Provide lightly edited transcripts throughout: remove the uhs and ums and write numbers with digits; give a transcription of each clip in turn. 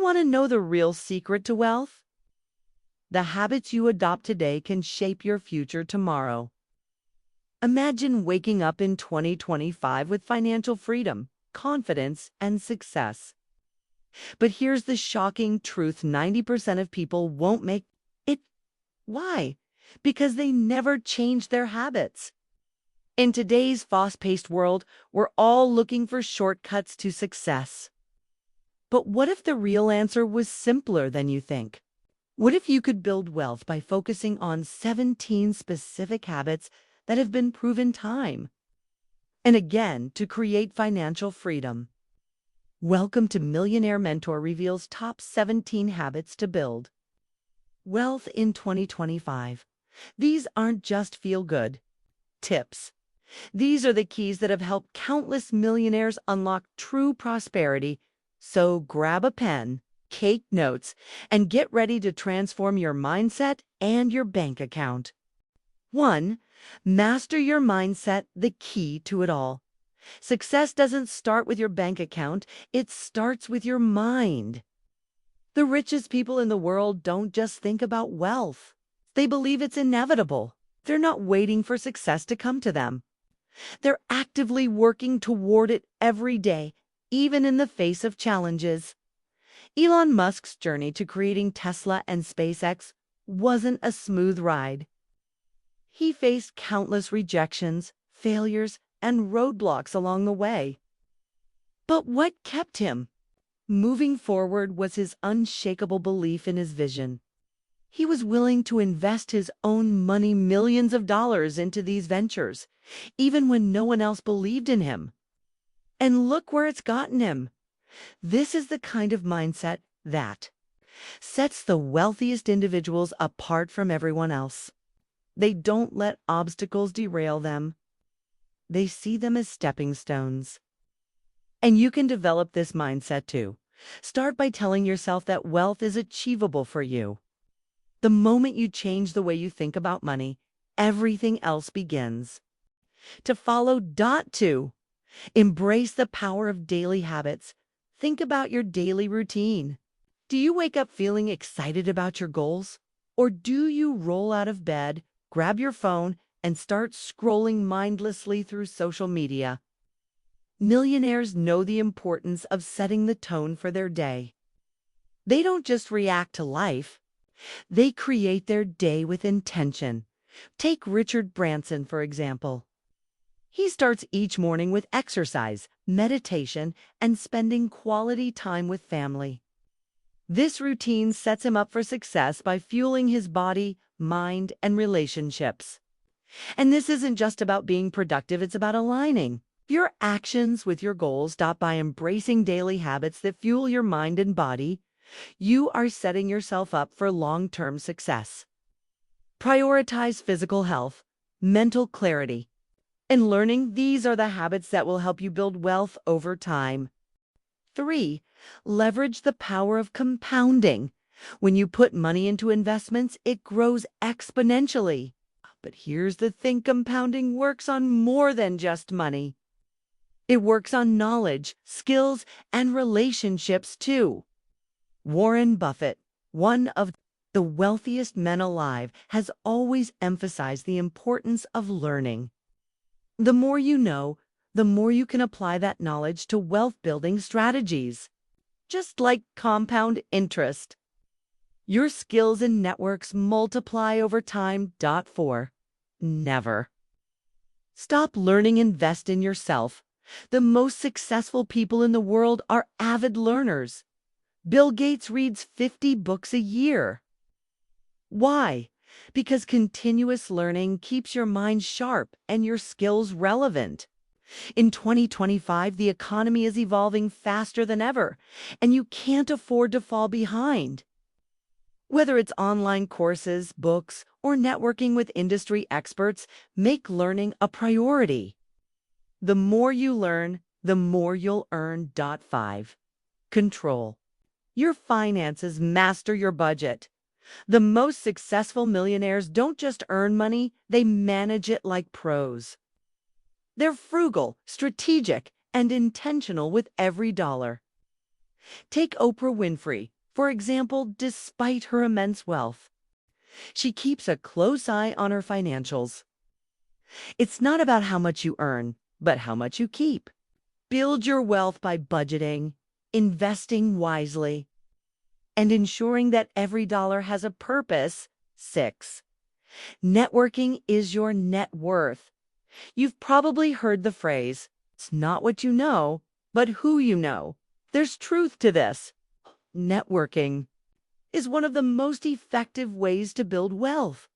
want to know the real secret to wealth? The habits you adopt today can shape your future tomorrow. Imagine waking up in 2025 with financial freedom, confidence, and success. But here's the shocking truth: 90% of people won't make it. Why? Because they never changed their habits. In today's fast-paced world, we're all looking for shortcuts to success. But what if the real answer was simpler than you think? What if you could build wealth by focusing on 17 specific habits that have been proven time and again to create financial freedom? Welcome to Millionaire Mentor reveals top 17 habits to build wealth in 2025. These aren't just feel-good tips. These are the keys that have helped countless millionaires unlock true prosperity. So grab a pen, take notes, and get ready to transform your mindset and your bank account. 1. Master your mindset, the key to it all. Success doesn't start with your bank account, it starts with your mind. The richest people in the world don't just think about wealth. They believe it's inevitable. They're not waiting for success to come to them. They're actively working toward it every day, even in the face of challenges. Elon Musk's journey to creating Tesla and SpaceX wasn't a smooth ride. He faced countless rejections, failures, and roadblocks along the way. But what kept him moving forward was his unshakable belief in his vision. He was willing to invest his own money, millions of dollars, into these ventures, even when no one else believed in him. And look where it's gotten him. This is the kind of mindset that sets the wealthiest individuals apart from everyone else. They don't let obstacles derail them. They see them as stepping stones. And you can develop this mindset too. Start by telling yourself that wealth is achievable for you. The moment you change the way you think about money, everything else begins to follow. 2. Embrace the power of daily habits. Think about your daily routine. Do you wake up feeling excited about your goals? Or do you roll out of bed, grab your phone, and start scrolling mindlessly through social media? Millionaires know the importance of setting the tone for their day. They don't just react to life. They create their day with intention. Take Richard Branson, for example. He starts each morning with exercise, meditation, and spending quality time with family. This routine sets him up for success by fueling his body, mind, and relationships. And this isn't just about being productive, it's about aligning your actions with your goals. By embracing daily habits that fuel your mind and body, you are setting yourself up for long-term success. Prioritize physical health, mental clarity, and learning. These are the habits that will help you build wealth over time. 3. Leverage the power of compounding. When you put money into investments, it grows exponentially. But here's the thing: compounding works on more than just money. It works on knowledge, skills, and relationships too. Warren Buffett, one of the wealthiest men alive, has always emphasized the importance of learning. The more you know, the more you can apply that knowledge to wealth-building strategies. Just like compound interest, your skills and networks multiply over time. 4. Never stop learning. Invest in yourself. The most successful people in the world are avid learners. Bill Gates reads 50 books a year. Why? Because continuous learning keeps your mind sharp and your skills relevant. In 2025, the economy is evolving faster than ever, and you can't afford to fall behind. Whether it's online courses, books, or networking with industry experts, make learning a priority. The more you learn, the more you'll earn. 5. Control your finances. Master your budget. The most successful millionaires don't just earn money, they manage it like pros. They're frugal, strategic, and intentional with every dollar. Take Oprah Winfrey, For example, despite her immense wealth, she keeps a close eye on her financials. It's not about how much you earn, but how much you keep. Build your wealth by budgeting, investing wisely, and ensuring that every dollar has a purpose. 6. Networking is your net worth. You've probably heard the phrase, it's not what you know, but who you know. There's truth to this. Networking is one of the most effective ways to build wealth.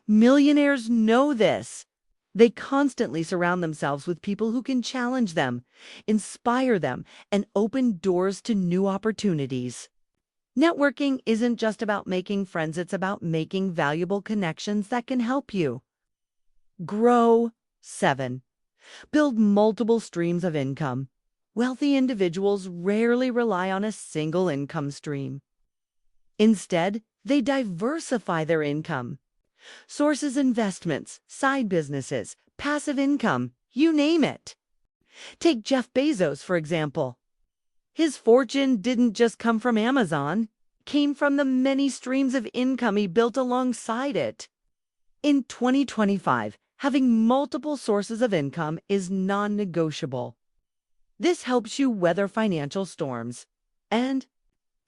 Millionaires know this. They constantly surround themselves with people who can challenge them, inspire them, and open doors to new opportunities. Networking isn't just about making friends, it's about making valuable connections that can help you grow. 7. Build multiple streams of income. Wealthy individuals rarely rely on a single income stream. Instead, they diversify their income. Sources, investments, side businesses, passive income, you name it. Take Jeff Bezos, for example. His fortune didn't just come from Amazon, it came from the many streams of income he built alongside it. In 2025, having multiple sources of income is non-negotiable. This helps you weather financial storms and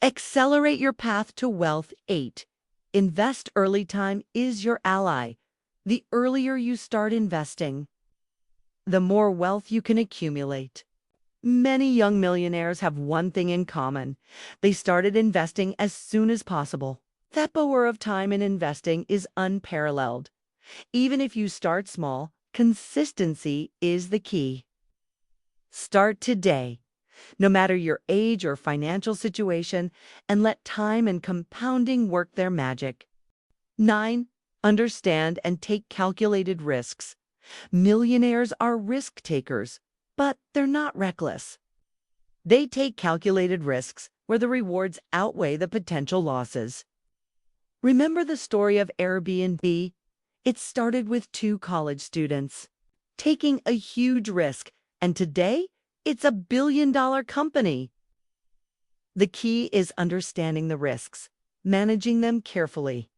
accelerate your path to wealth. 8. Invest early. Time is your ally. The earlier you start investing, the more wealth you can accumulate. Many young millionaires have one thing in common. They started investing as soon as possible. That power of time in investing is unparalleled. Even if you start small, consistency is the key. Start today, no matter your age or financial situation, and let time and compounding work their magic. 9. Understand and take calculated risks. Millionaires are risk takers, but they're not reckless. They take calculated risks where the rewards outweigh the potential losses. Remember the story of Airbnb? It started with 2 college students taking a huge risk, and today it's a billion-dollar company. The key is understanding the risks, managing them carefully,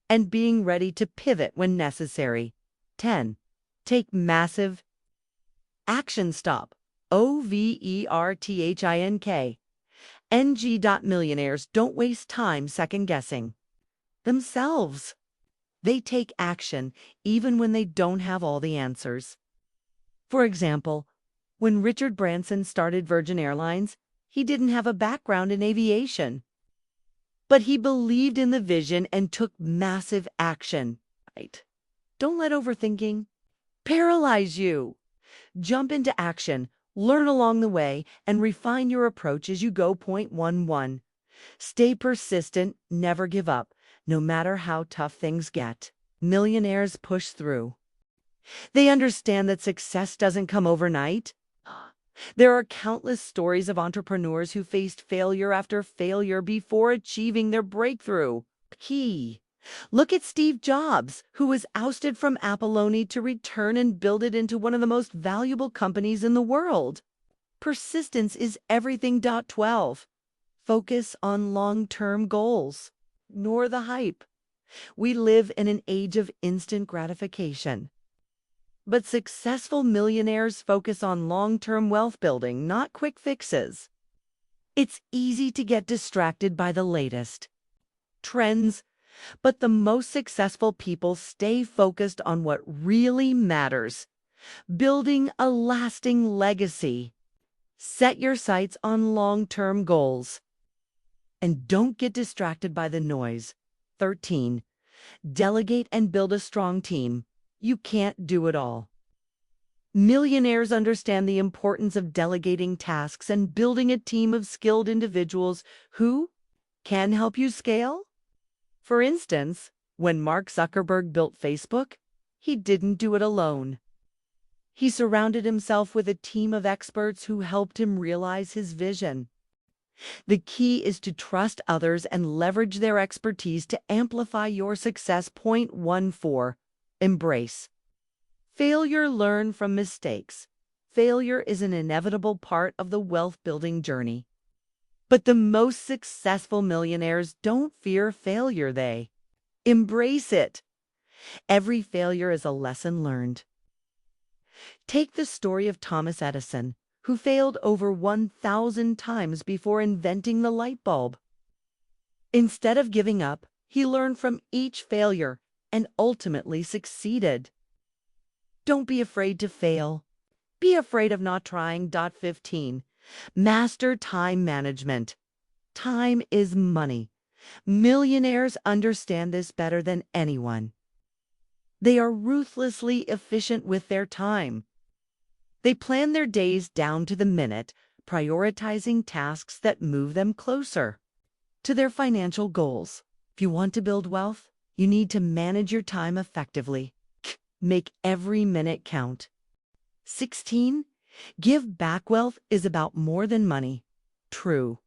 and being ready to pivot when necessary. 10. Take massive action. Stop. OVERTHINK. Millionaires don't waste time second-guessing themselves. They take action even when they don't have all the answers. For example, when Richard Branson started Virgin Airlines, he didn't have a background in aviation. But he believed in the vision and took massive action. Right? Don't let overthinking paralyze you. Jump into action, learn along the way, and refine your approach as you go. 11. Stay persistent, never give up, no matter how tough things get. Millionaires push through. They understand that success doesn't come overnight. There are countless stories of entrepreneurs who faced failure after failure before achieving their breakthrough. Key. Look at Steve Jobs, who was ousted from Apple only to return and build it into one of the most valuable companies in the world. Persistence is everything. 12. Focus on long-term goals. Ignore the hype. We live in an age of instant gratification. But successful millionaires focus on long-term wealth building, not quick fixes. It's easy to get distracted by the latest trends, but the most successful people stay focused on what really matters, building a lasting legacy. Set your sights on long-term goals. And don't get distracted by the noise. 13. Delegate and build a strong team. You can't do it all. Millionaires understand the importance of delegating tasks and building a team of skilled individuals who can help you scale. For instance, when Mark Zuckerberg built Facebook, he didn't do it alone. He surrounded himself with a team of experts who helped him realize his vision. The key is to trust others and leverage their expertise to amplify your success. 14. Embrace failure. Learn from mistakes. Failure is an inevitable part of the wealth-building journey. But the most successful millionaires don't fear failure, they embrace it. Every failure is a lesson learned. Take the story of Thomas Edison, who failed over 1,000 times before inventing the light bulb. Instead of giving up, he learned from each failure and ultimately succeeded. Don't be afraid to fail. Be afraid of not trying. 15. Master time management. Time is money. Millionaires understand this better than anyone. They are ruthlessly efficient with their time. They plan their days down to the minute, prioritizing tasks that move them closer to their financial goals. If you want to build wealth, you need to manage your time effectively. Make every minute count. 16. Give back. Wealth is about more than money. True.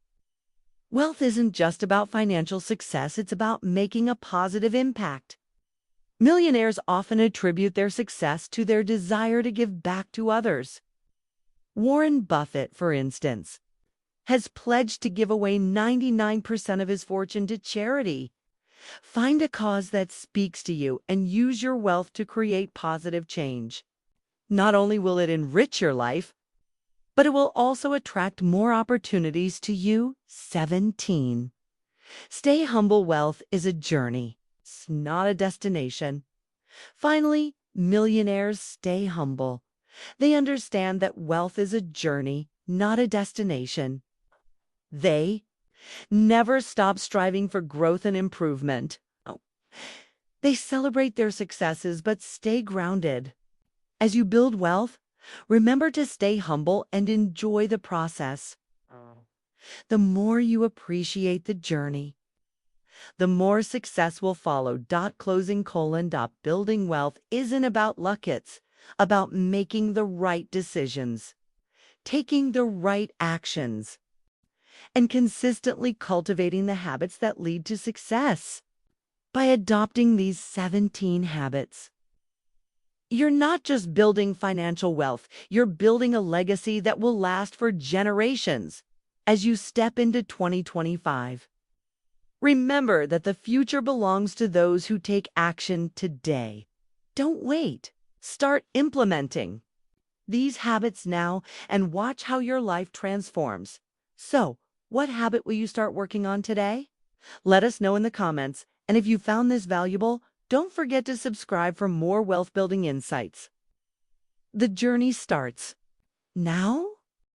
Wealth isn't just about financial success, it's about making a positive impact. Millionaires often attribute their success to their desire to give back to others. Warren Buffett, for instance, has pledged to give away 99% of his fortune to charity. Find a cause that speaks to you and use your wealth to create positive change. Not only will it enrich your life, but it will also attract more opportunities to you. 17. Stay humble. Wealth is a journey. It's not a destination. Finally, millionaires stay humble. They understand that wealth is a journey, not a destination. They never stop striving for growth and improvement. They celebrate their successes but stay grounded. As you build wealth, remember to stay humble and enjoy the process. The more you appreciate the journey, the more success will follow. Building wealth isn't about luck, it's about making the right decisions, taking the right actions, and consistently cultivating the habits that lead to success. By adopting these 17 habits, you're not just building financial wealth, you're building a legacy that will last for generations. As you step into 2025, remember that the future belongs to those who take action today. Don't wait. Start implementing these habits now and watch how your life transforms. So, what habit will you start working on today? Let us know in the comments, and if you found this valuable, don't forget to subscribe for more wealth building insights. The journey starts now.